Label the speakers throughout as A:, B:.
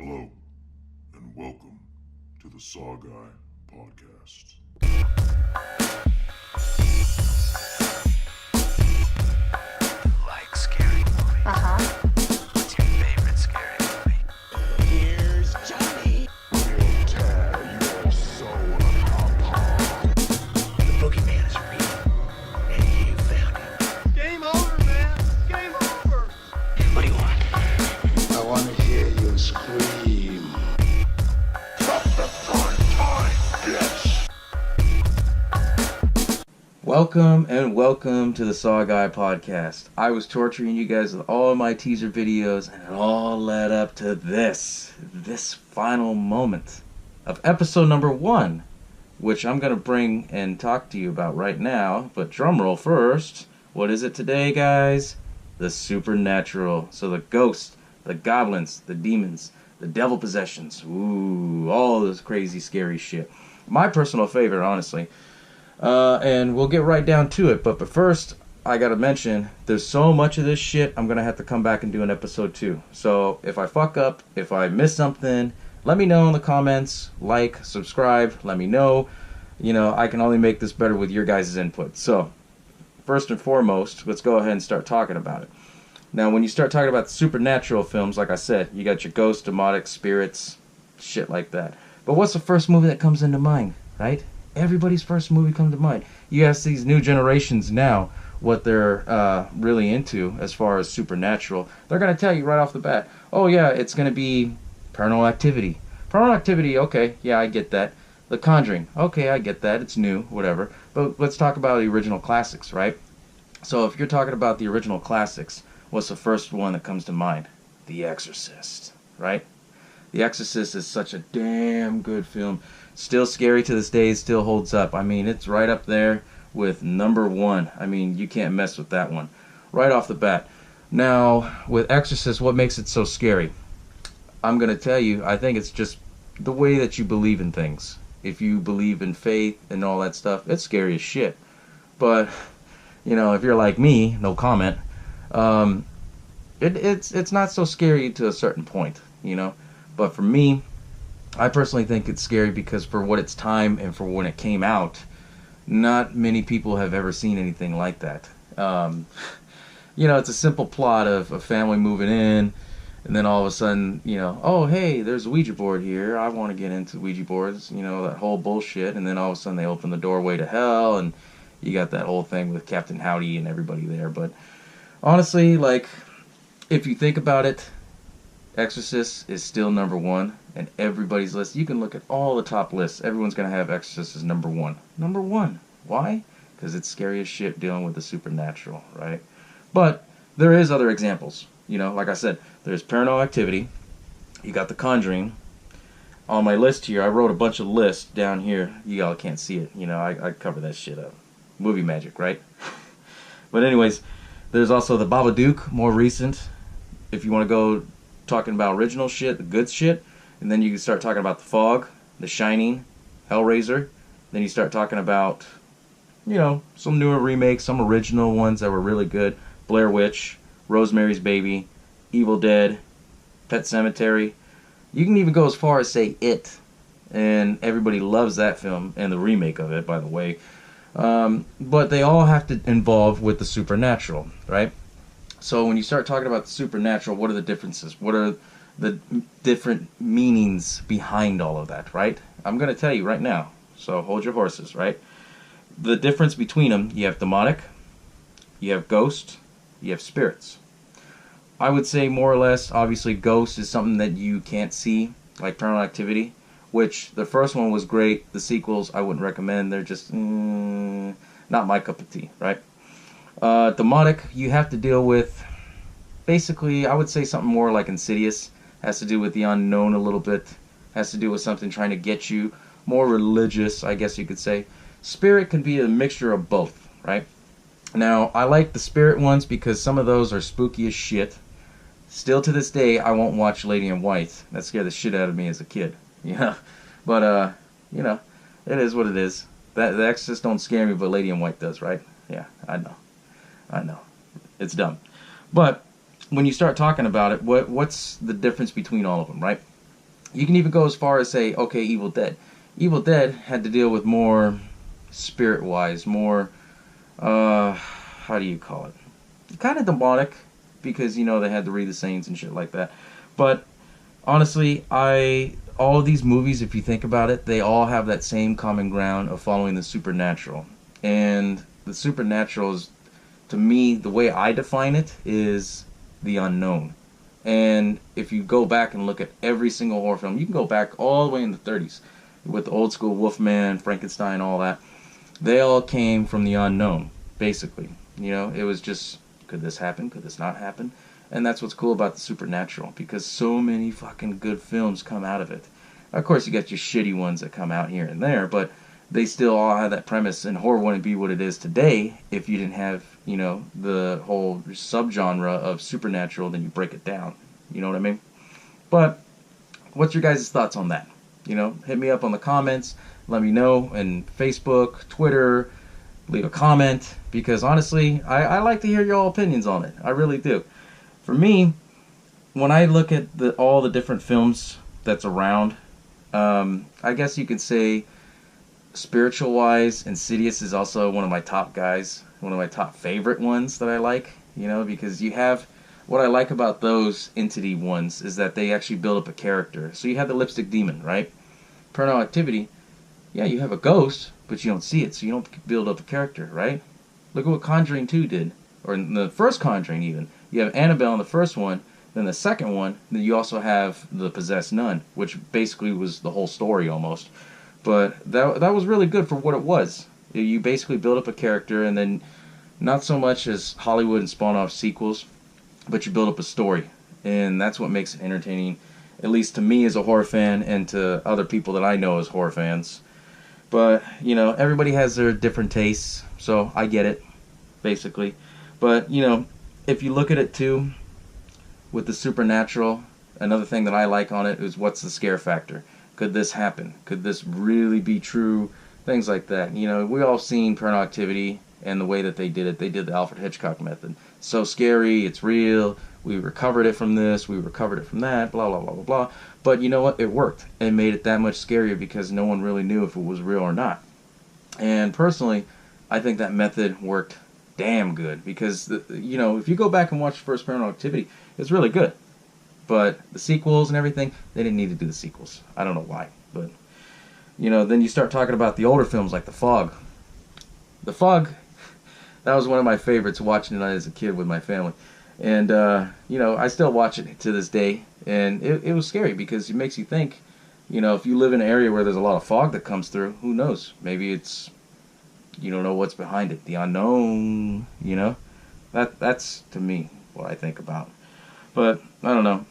A: Hello, and welcome to the SaWGuY Podcast.
B: Like scary movies? What's your favorite scary movie?
C: Here's Johnny.
A: We'll tear your soul apart.
B: The boogeyman is real, and you found him.
C: Game over, man. Game over.
B: What do you want?
A: I want to hear you scream. From the front time, bitch.
D: Welcome to the SaWGuY Podcast. I was torturing you guys with all my teaser videos, and it all led up to this final moment of episode number 1, which I'm going to bring and talk to you about right now. But drumroll first. What is it today, guys? The supernatural. So the ghosts, the goblins, the demons, the devil possessions. Ooh, all this crazy, scary shit. My personal favorite, honestly. And we'll get right down to it. But first, I gotta mention, there's so much of this shit, I'm gonna have to come back and do an episode 2. So if I fuck up, if I miss something, let me know in the comments. Like, subscribe, let me know. You know, I can only make this better with your guys' input. So, first and foremost, let's go ahead and start talking about it. Now, when you start talking about the supernatural films, like I said, you got your ghosts, demonic, spirits, shit like that. But what's the first movie that comes into mind, right? Everybody's first movie comes to mind. You ask these new generations now what they're really into as far as supernatural. They're going to tell you right off the bat, oh yeah, it's going to be Paranormal Activity. Paranormal Activity, okay, yeah, I get that. The Conjuring, okay, I get that. It's new, whatever. But let's talk about the original classics, right? So if you're talking about the original classics, what's the first one that comes to mind? The Exorcist, right? The Exorcist is such a damn good film. Still scary to this day, still holds up. I mean, it's right up there with number 1. I mean, you can't mess with that one. Right off the bat. Now, with Exorcist, what makes it so scary? I'm going to tell you, I think it's just the way that you believe in things. If you believe in faith and all that stuff, it's scary as shit. But, you know, if you're like me, no comment, it's not so scary to a certain point, you know. But for me, I personally think it's scary because for what its time and for when it came out, not many people have ever seen anything like that. You know, it's a simple plot of a family moving in, and then all of a sudden, you know, oh, hey, there's a Ouija board here. I want to get into Ouija boards, you know, that whole bullshit. And then all of a sudden they open the doorway to hell, and you got that whole thing with Captain Howdy and everybody there. But honestly, like, if you think about it, Exorcist is still number 1 in everybody's list. You can look at all the top lists. Everyone's going to have Exorcist as number 1. Number 1. Why? Because it's scary as shit dealing with the supernatural, right? But there is other examples. You know, like I said, there's Paranormal Activity. You got The Conjuring. On my list here, I wrote a bunch of lists down here. You all can't see it. You know, I cover that shit up. Movie magic, right? But anyways, there's also The Babadook, more recent. If you want to go talking about original shit, the good shit, and then you can start talking about The Fog, The Shining, Hellraiser. Then you start talking about, you know, some newer remakes, some original ones that were really good. Blair Witch, Rosemary's Baby, Evil Dead, Pet Sematary. You can even go as far as say It, and everybody loves that film and the remake of it, by the way. But they all have to involve with the supernatural, right? So when you start talking about the supernatural, what are the differences? What are the different meanings behind all of that, right? I'm going to tell you right now. So hold your horses, right? The difference between them, you have demonic, you have ghost, you have spirits. I would say more or less, obviously, ghost is something that you can't see, like Paranormal Activity, which the first one was great. The sequels, I wouldn't recommend. They're just not my cup of tea, right? Demonic, you have to deal with, basically, I would say something more like Insidious. Has to do with the unknown a little bit. Has to do with something trying to get you more religious, I guess you could say. Spirit can be a mixture of both, right? Now, I like the spirit ones because some of those are spooky as shit. Still to this day, I won't watch Lady in White. That scared the shit out of me as a kid. Yeah. But, you know, it is what it is. The Exorcist don't scare me, but Lady in White does, right? Yeah, I know. It's dumb. But when you start talking about it, what's the difference between all of them, right? You can even go as far as say, okay, Evil Dead. Evil Dead had to deal with more spirit-wise, more, how do you call it? Kind of demonic, because, you know, they had to read the saints and shit like that. But, honestly, all of these movies, if you think about it, they all have that same common ground of following the supernatural. And the supernatural is, to me, the way I define it, is the unknown. And if you go back and look at every single horror film, you can go back all the way in the 30s with the old school Wolfman, Frankenstein, all that. They all came from the unknown, basically. You know, it was just, could this happen? Could this not happen? And that's what's cool about the supernatural, because so many fucking good films come out of it. Of course, you got your shitty ones that come out here and there, but they still all have that premise, and horror wouldn't be what it is today if you didn't have, you know, the whole subgenre of supernatural, then you break it down. You know what I mean? But what's your guys' thoughts on that? You know, hit me up on the comments, let me know, and Facebook, Twitter, leave a comment, because honestly, I like to hear your opinions on it. I really do. For me, when I look at all the different films that's around, I guess you could say, spiritual-wise, Insidious is also one of my top guys, one of my top favorite ones that I like, you know, because you have, what I like about those entity ones is that they actually build up a character. So you have the lipstick demon, right? Paranormal Activity, yeah, you have a ghost, but you don't see it, so you don't build up a character, right? Look at what Conjuring 2 did, or in the first Conjuring even. You have Annabelle in the first one, then the second one, then you also have the possessed nun, which basically was the whole story almost. But that was really good for what it was. You basically build up a character, and then not so much as Hollywood and spawn off sequels, but you build up a story. And that's what makes it entertaining, at least to me as a horror fan, and to other people that I know as horror fans. But, you know, everybody has their different tastes, so I get it, basically. But, you know, if you look at it too, with the supernatural, another thing that I like on it is what's the scare factor. Could this happen? Could this really be true? Things like that. You know, we all seen Paranormal Activity and the way that they did it. They did the Alfred Hitchcock method. So scary, it's real. We recovered it from this, we recovered it from that, blah, blah, blah, blah, blah. But you know what? It worked. It made it that much scarier because no one really knew if it was real or not. And personally, I think that method worked damn good because, you know, if you go back and watch the first Paranormal Activity, it's really good. But the sequels and everything, they didn't need to do the sequels. I don't know why. But, you know, then you start talking about the older films like The Fog. The Fog, that was one of my favorites, watching it as a kid with my family. And, you know, I still watch it to this day. And it was scary because it makes you think, you know, if you live in an area where there's a lot of fog that comes through, who knows? Maybe it's, you don't know what's behind it. The unknown, you know? That's, to me, what I think about. But, I don't know.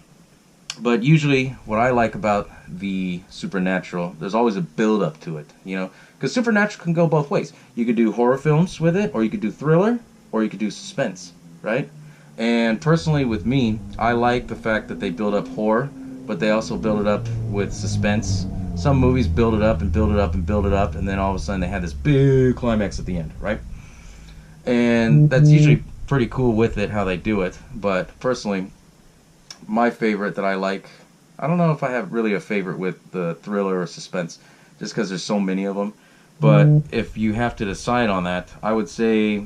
D: But usually, what I like about the supernatural, there's always a build-up to it, you know? Because supernatural can go both ways. You could do horror films with it, or you could do thriller, or you could do suspense, right? And personally, with me, I like the fact that they build up horror, but they also build it up with suspense. Some movies build it up and build it up and build it up, and then all of a sudden they have this big climax at the end, right? And that's usually pretty cool with it, how they do it. But personally, my favorite that I like, I don't know if I have really a favorite with the thriller or suspense, just because there's so many of them. But if you have to decide on that, I would say,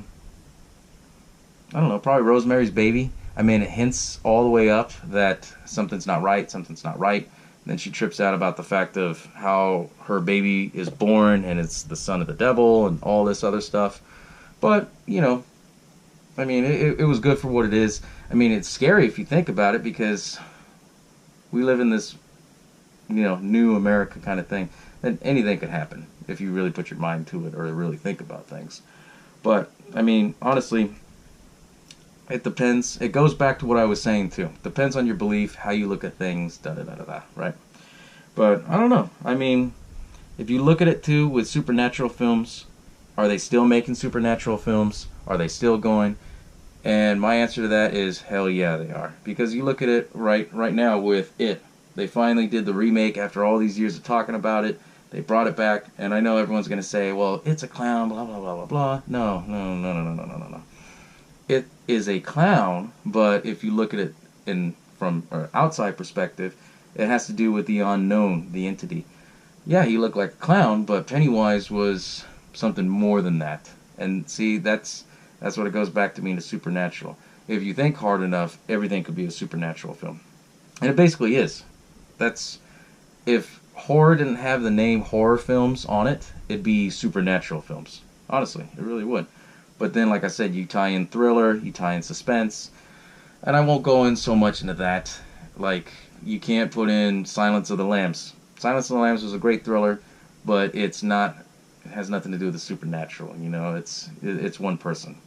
D: I don't know, probably Rosemary's Baby. I mean, it hints all the way up that something's not right, something's not right. And then she trips out about the fact of how her baby is born and it's the son of the devil and all this other stuff. But, you know, I mean, it was good for what it is. I mean, it's scary if you think about it because we live in this, you know, new America kind of thing. And anything could happen if you really put your mind to it or really think about things. But, I mean, honestly, it depends. It goes back to what I was saying, too. Depends on your belief, how you look at things, da-da-da-da-da, right? But, I don't know. I mean, if you look at it, too, with supernatural films, are they still making supernatural films? Are they still going? And my answer to that is, hell yeah, they are. Because you look at it right now with It. They finally did the remake after all these years of talking about it. They brought it back, and I know everyone's going to say, well, it's a clown, blah, blah, blah, blah, blah. No. It is a clown, but if you look at it from an outside perspective, It has to do with the unknown, the entity. Yeah, he looked like a clown, but Pennywise was something more than that. And see, that's what it goes back to being a supernatural. If you think hard enough, everything could be a supernatural film. And it basically is. That's, if horror didn't have the name horror films on it, it'd be supernatural films. Honestly, it really would. But then, like I said, you tie in thriller, you tie in suspense, and I won't go in so much into that. Like, you can't put in Silence of the Lambs. Silence of the Lambs was a great thriller, but it has nothing to do with the supernatural. You know, it's one person.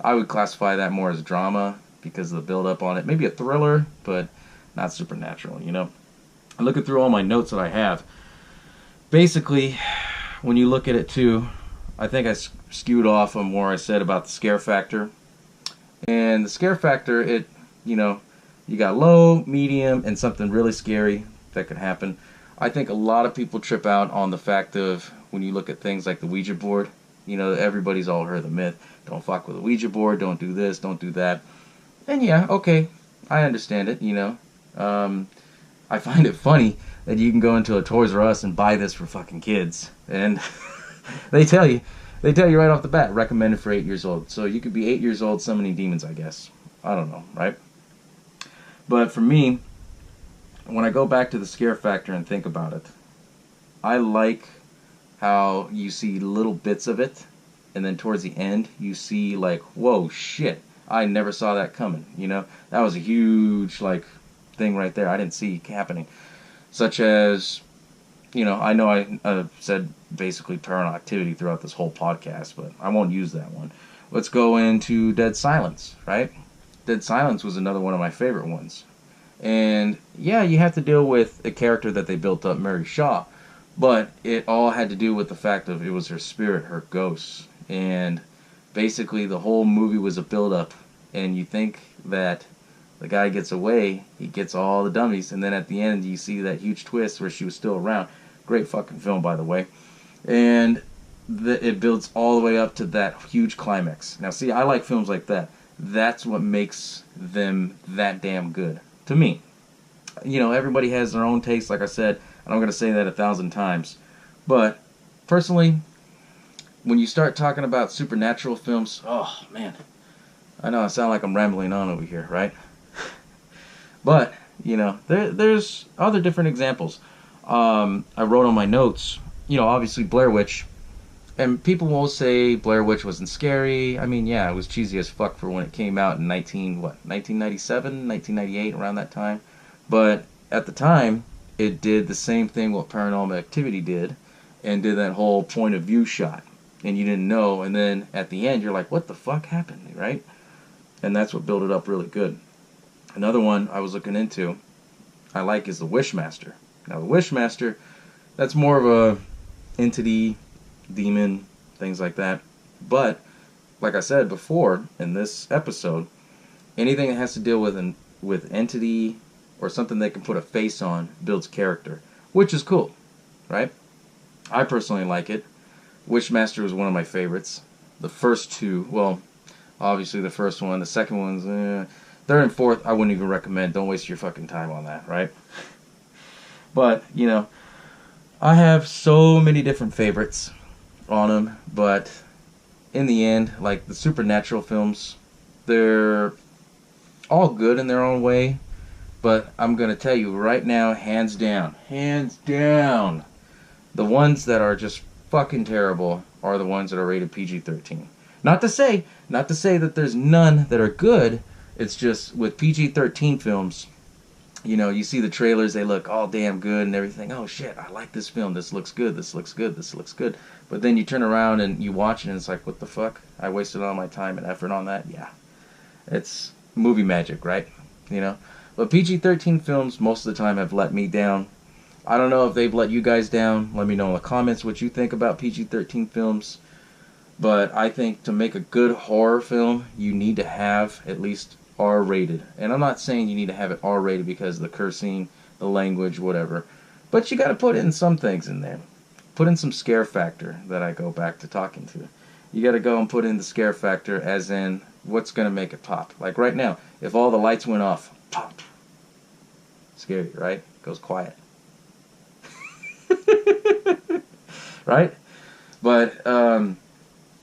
D: I would classify that more as drama because of the build up on it. Maybe a thriller, but not supernatural. You know, looking through all my notes that I have, basically, when you look at it too, I think I skewed off on where I said about the scare factor. And the scare factor, you got low, medium, and something really scary that could happen. I think a lot of people trip out on the fact of when you look at things like the Ouija board. You know, everybody's all heard the myth. Don't fuck with the Ouija board. Don't do this. Don't do that. And yeah, okay, I understand it. You know, I find it funny that you can go into a Toys R Us and buy this for fucking kids, and they tell you right off the bat, recommended for 8 years old. So you could be 8 years old summoning demons, I guess. I don't know, right? But for me, when I go back to the scare factor and think about it, I like how you see little bits of it, and then towards the end, you see like, whoa, shit, I never saw that coming, you know? That was a huge, like, thing right there I didn't see happening. Such as, you know I said basically Paranormal Activity throughout this whole podcast, but I won't use that one. Let's go into Dead Silence, right? Dead Silence was another one of my favorite ones. And yeah, you have to deal with a character that they built up, Mary Shaw, but it all had to do with the fact of it was her spirit, her ghost. And basically the whole movie was a build-up, and you think that the guy gets away, he gets all the dummies, and then at the end you see that huge twist where she was still around. Great fucking film, by the way. And it builds all the way up to that huge climax. Now see, I like films like that. That's what makes them that damn good. To me. You know, everybody has their own taste, like I said, and I'm going to say that 1,000 times. But, personally, when you start talking about supernatural films, oh, man. I know I sound like I'm rambling on over here, right? But, you know, there's other different examples. I wrote on my notes, you know, obviously Blair Witch. And people will say Blair Witch wasn't scary. I mean, yeah, it was cheesy as fuck for when it came out in 1997, 1998, around that time. But at the time, it did the same thing what Paranormal Activity did, and did that whole point of view shot. And you didn't know, and then at the end, you're like, what the fuck happened, right? And that's what built it up really good. Another one I was looking into, I like, is the Wishmaster. Now, the Wishmaster, that's more of a entity, demon, things like that. But, like I said before in this episode, anything that has to deal with entity or something they can put a face on builds character, which is cool, right? I personally like it. Wishmaster was one of my favorites. The first two, well, obviously the first one, the second one's, third and fourth, I wouldn't even recommend. Don't waste your fucking time on that, right? But, you know, I have so many different favorites on them, but in the end, like the supernatural films, they're all good in their own way, but I'm going to tell you right now, hands down, the ones that are just fucking terrible are the ones that are rated PG-13. Not to say that there's none that are good. It's just with PG-13 films, you know, you see the trailers, they look all damn good and everything. Oh shit, I like this film. This looks good. This looks good. This looks good. But then you turn around and you watch it and it's like, what the fuck? I wasted all my time and effort on that? Yeah. It's movie magic, right? You know? But PG-13 films most of the time have let me down. I don't know if they've let you guys down. Let me know in the comments what you think about PG-13 films. But I think to make a good horror film, you need to have at least R-rated. And I'm not saying you need to have it R-rated because of the cursing, the language, whatever. But you got to put in some things in there. Put in some scare factor that I go back to talking to. You got to go and put in the scare factor as in what's going to make it pop. Like right now, if all the lights went off, pop. scary, right? It goes quiet. Right? But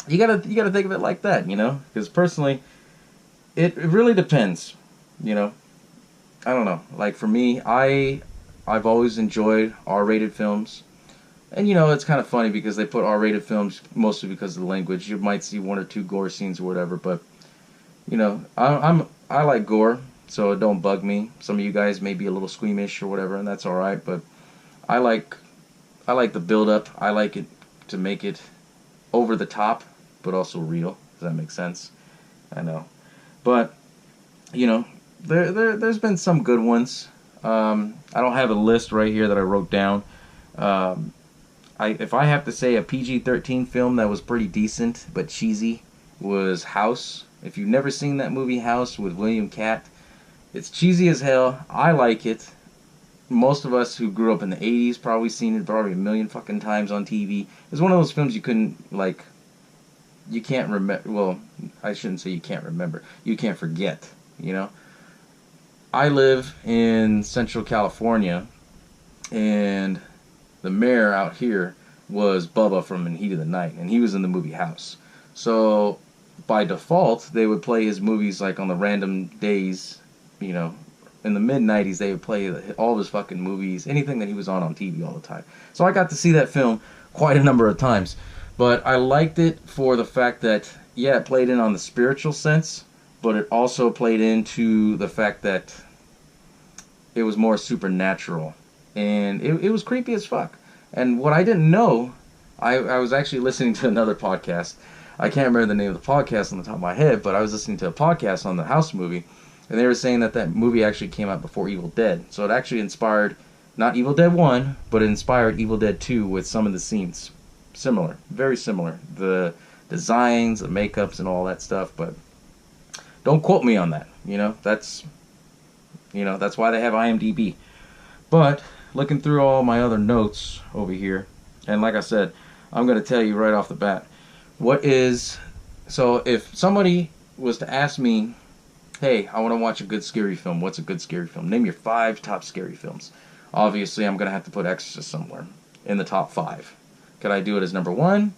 D: you gotta think of it like that, you know? Because personally, it really depends, you know? I don't know. Like, for me, I've always enjoyed R-rated films. And, you know, it's kind of funny because they put R-rated films mostly because of the language. You might see one or two gore scenes or whatever, but, you know, I like gore, so it don't bug me. Some of you guys may be a little squeamish or whatever, and that's alright, but I like the build-up. I like it to make it over the top, but also real. Does that make sense? I know. But, you know, there's been some good ones. I don't have a list right here that I wrote down. If I have to say a PG-13 film that was pretty decent but cheesy was House. If you've never seen that movie House with William Catt, it's cheesy as hell. I like it. Most of us who grew up in the 80s probably seen it probably a million fucking times on TV. It's one of those films you couldn't, like, you can't remember. Well, I shouldn't say you can't remember. You can't forget, you know? I live in Central California, and the mayor out here was Bubba from In Heat of the Night, and he was in the movie House. So, by default, they would play his movies, like, on the random days, you know. In the mid-90s, they would play all of his fucking movies, anything that he was on TV all the time. So I got to see that film quite a number of times. But I liked it for the fact that, yeah, it played in on the spiritual sense, but it also played into the fact that it was more supernatural. And it was creepy as fuck. And what I didn't know, I was actually listening to another podcast. I can't remember the name of the podcast on the top of my head, but I was listening to a podcast on the House movie. And they were saying that movie actually came out before Evil Dead. So it actually inspired, not Evil Dead 1, but it inspired Evil Dead 2 with some of the scenes. Similar. Very similar. The designs, the makeups, and all that stuff. But don't quote me on that. You know, that's why they have IMDb. But looking through all my other notes over here, and like I said, I'm going to tell you right off the bat, so if somebody was to ask me, hey, I want to watch a good scary film. What's a good scary film? Name your 5 top scary films. Obviously, I'm going to have to put Exorcist somewhere in the top 5. Could I do it as number 1?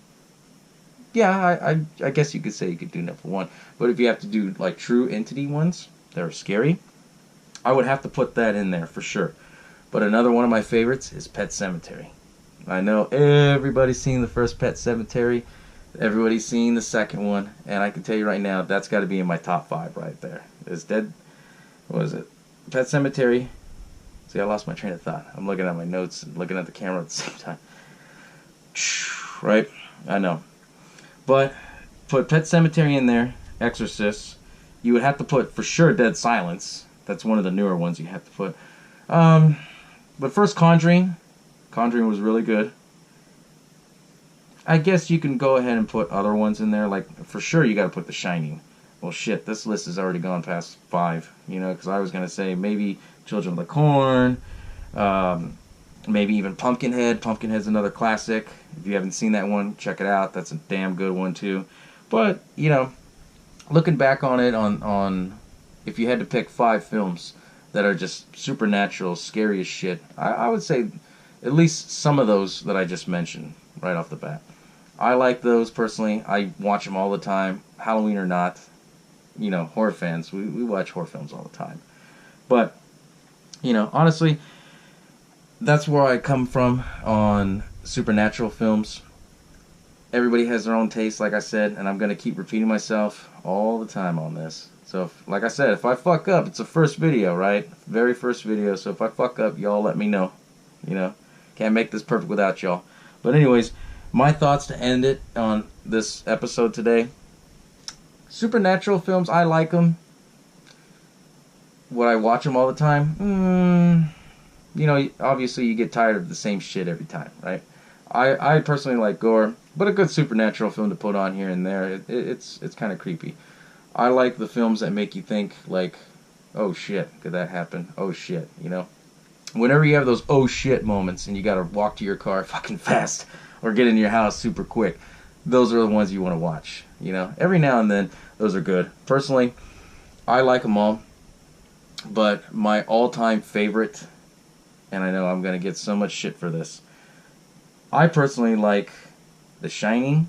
D: Yeah, I guess you could say you could do number 1. But if you have to do, like, true entity ones that are scary, I would have to put that in there for sure. But another one of my favorites is Pet Sematary. I know everybody's seen the first Pet Sematary. Everybody's seen the second one, and I can tell you right now, that's got to be in my top 5 right there. It's dead. What is it? Pet Sematary. See, I lost my train of thought. I'm looking at my notes and looking at the camera at the same time. Right? I know. But put Pet Sematary in there. Exorcist. You would have to put, for sure, Dead Silence. That's one of the newer ones you have to put. But first, Conjuring. Conjuring was really good. I guess you can go ahead and put other ones in there. Like, for sure, you got to put The Shining. Well, shit, this list has already gone past 5. You know, because I was going to say maybe Children of the Corn. Maybe even Pumpkinhead. Pumpkinhead's another classic. If you haven't seen that one, check it out. That's a damn good one, too. But, you know, looking back on it, on if you had to pick 5 films that are just supernatural, scary as shit, I would say at least some of those that I just mentioned right off the bat. I like those personally. I watch them all the time, Halloween or not. You know, horror fans, we watch horror films all the time. But, you know, honestly, that's where I come from on supernatural films. Everybody has their own taste, like I said, and I'm going to keep repeating myself all the time on this. So, like I said, if I fuck up, it's the first video, right? Very first video, so if I fuck up, y'all let me know. You know, can't make this perfect without y'all. But anyways, my thoughts to end it on this episode today. Supernatural films, I like them. Would I watch them all the time? You know, obviously you get tired of the same shit every time, right? I personally like gore, but a good supernatural film to put on here and there, it's kind of creepy. I like the films that make you think, like, oh shit, could that happen? Oh shit, you know? Whenever you have those oh shit moments and you gotta walk to your car fucking fast or get into your house super quick, those are the ones you want to watch, you know? Every now and then, those are good. Personally, I like them all, but my all-time favorite and I know I'm going to get so much shit for this. I personally like The Shining,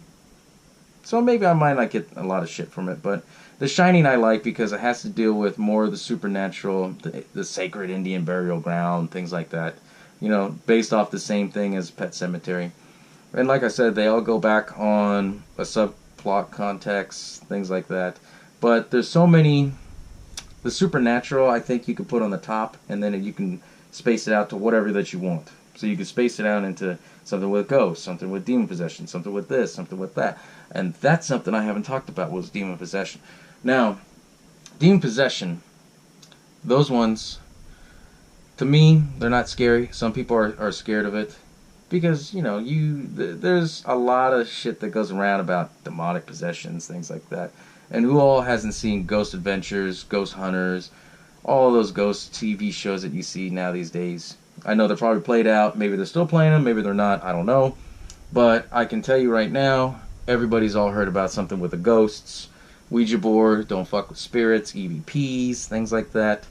D: so maybe I might not get a lot of shit from it, but The Shining I like because it has to deal with more of the supernatural, the sacred Indian burial ground, things like that. You know, based off the same thing as Pet Sematary. And like I said, they all go back on a subplot context, things like that. But there's so many. The supernatural, I think you could put on the top, and then you can space it out to whatever that you want. So you can space it out into something with ghosts, something with demon possession, something with this, something with that. And that's something I haven't talked about, was demon possession. Now, demon possession, those ones, to me, they're not scary. Some people are scared of it. Because, you know, there's a lot of shit that goes around about demonic possessions, things like that. And who all hasn't seen Ghost Adventures, Ghost Hunters, all those ghost TV shows that you see now these days? I know they're probably played out. Maybe they're still playing them. Maybe they're not. I don't know. But I can tell you right now, everybody's all heard about something with the ghosts, Ouija board, don't fuck with spirits, EVPs, things like that.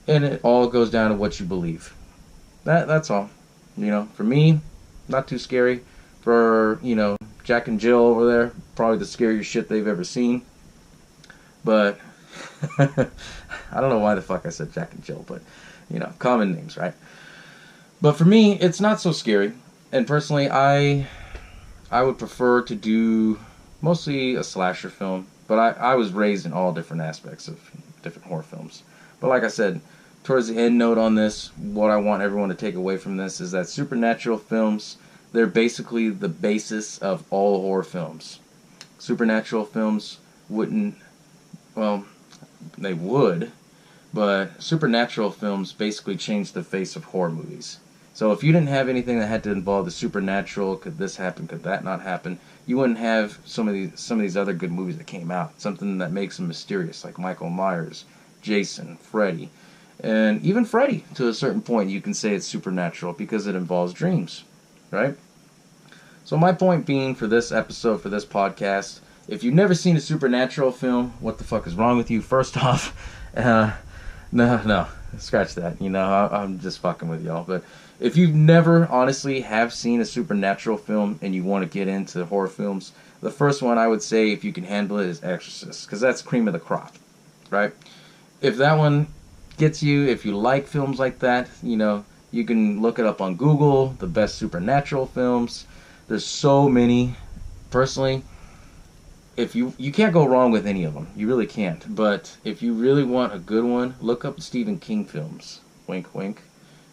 D: And it all goes down to what you believe. That's all. You know, for me, not too scary. For, you know, Jack and Jill over there, probably the scariest shit they've ever seen. But, I don't know why the fuck I said Jack and Jill, but, you know, common names, right? But for me, it's not so scary. And personally, I would prefer to do mostly a slasher film. But I was raised in all different aspects of different horror films. But like I said, towards the end note on this, what I want everyone to take away from this is that supernatural films, they're basically the basis of all horror films. Supernatural films wouldn't, well, they would, but supernatural films basically changed the face of horror movies. So if you didn't have anything that had to involve the supernatural, could this happen, could that not happen, you wouldn't have some of these other good movies that came out. Something that makes them mysterious, like Michael Myers, Jason, Freddy. And even Freddy, to a certain point, you can say it's supernatural because it involves dreams, right? So my point being for this episode, for this podcast, if you've never seen a supernatural film, what the fuck is wrong with you? First off, no, scratch that. You know, I'm just fucking with y'all. But if you've never honestly have seen a supernatural film and you want to get into horror films, the first one I would say, if you can handle it, is Exorcist, because that's cream of the crop, right? If that one gets you, if you like films like that, you know, you can look it up on Google, the best supernatural films. There's so many. Personally, if you can't go wrong with any of them. You really can't. But if you really want a good one, look up Stephen King films. Wink, wink.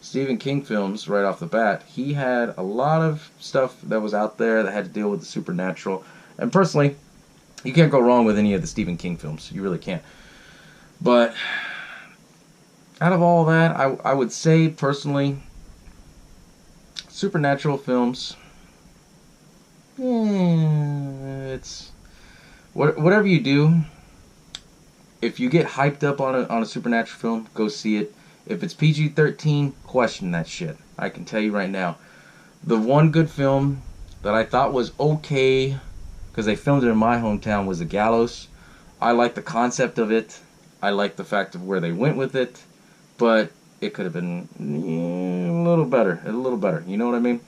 D: Stephen King films, right off the bat, he had a lot of stuff that was out there that had to deal with the supernatural. And personally, you can't go wrong with any of the Stephen King films. You really can't. But out of all that, I would say, personally, supernatural films, it's whatever you do. If you get hyped up on a supernatural film, go see it. If it's PG-13, question that shit. I can tell you right now. The one good film that I thought was okay, because they filmed it in my hometown, was The Gallows. I like the concept of it. I like the fact of where they went with it. But it could have been a little better. You know what I mean?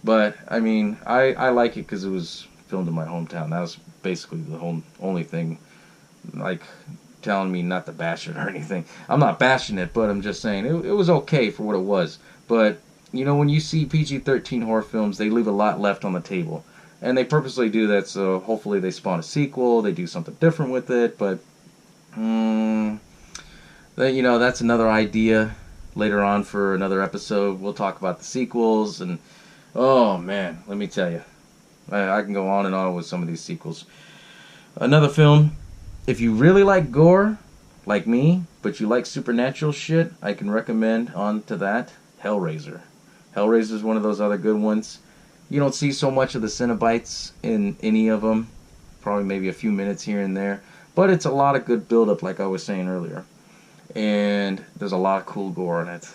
D: But, I mean, I like it because it was filmed in my hometown. That was basically the only thing, like, telling me not to bash it or anything. I'm not bashing it, but I'm just saying it was okay for what it was. But, you know, when you see PG-13 horror films, they leave a lot left on the table. And they purposely do that, so hopefully they spawn a sequel, they do something different with it, but, you know, that's another idea later on for another episode. We'll talk about the sequels, and, oh, man, let me tell you. I can go on and on with some of these sequels. Another film, if you really like gore, like me, but you like supernatural shit, I can recommend on to that, Hellraiser. Hellraiser is one of those other good ones. You don't see so much of the Cenobites in any of them. Probably maybe a few minutes here and there. But it's a lot of good build-up, like I was saying earlier. And there's a lot of cool gore in it.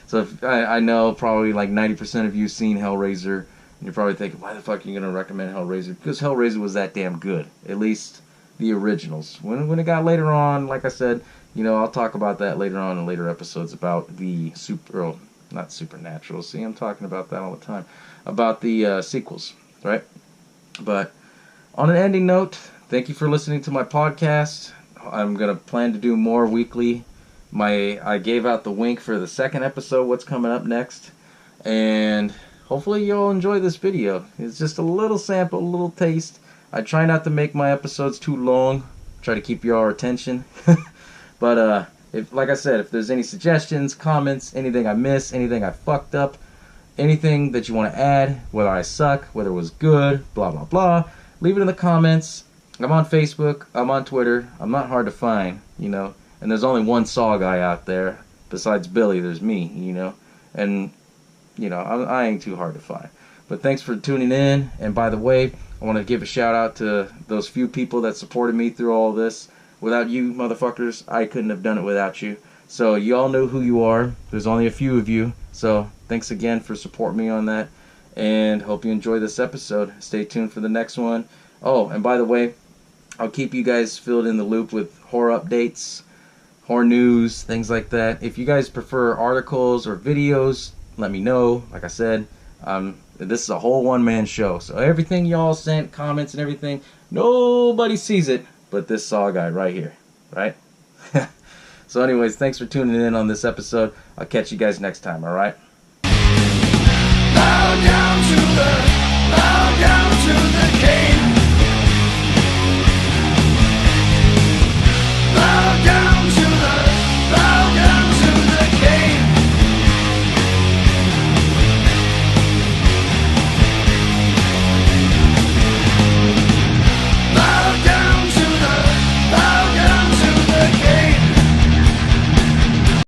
D: So I know probably like 90% of you seen Hellraiser. And you're probably thinking, why the fuck are you going to recommend Hellraiser? Because Hellraiser was that damn good. At least the originals. When it got later on, like I said, you know, I'll talk about that later on in later episodes about the not supernatural. See, I'm talking about that all the time. About the sequels, right? But on an ending note, thank you for listening to my podcast. I'm going to plan to do more weekly. I gave out the wink for the second episode, what's coming up next. And hopefully you'll enjoy this video. It's just a little sample, a little taste. I try not to make my episodes too long. Try to keep your attention. But if, like I said, if there's any suggestions, comments, anything I missed, anything I fucked up, anything that you want to add, whether I suck, whether it was good, blah, blah, blah, leave it in the comments. I'm on Facebook. I'm on Twitter. I'm not hard to find, you know. And there's only one SaWGuy out there. Besides Billy, there's me, you know. And, you know, I ain't too hard to find. But thanks for tuning in. And by the way, I want to give a shout out to those few people that supported me through all this. Without you, motherfuckers, I couldn't have done it without you. So you all know who you are. There's only a few of you. So thanks again for supporting me on that. And hope you enjoy this episode. Stay tuned for the next one. Oh, and by the way, I'll keep you guys filled in the loop with horror updates, horror news, things like that. If you guys prefer articles or videos, let me know. Like I said, this is a whole one-man show. So everything y'all sent, comments and everything, nobody sees it but this SaWGuy right here, right? So anyways, thanks for tuning in on this episode. I'll catch you guys next time, all right?
B: Bow down to the cave.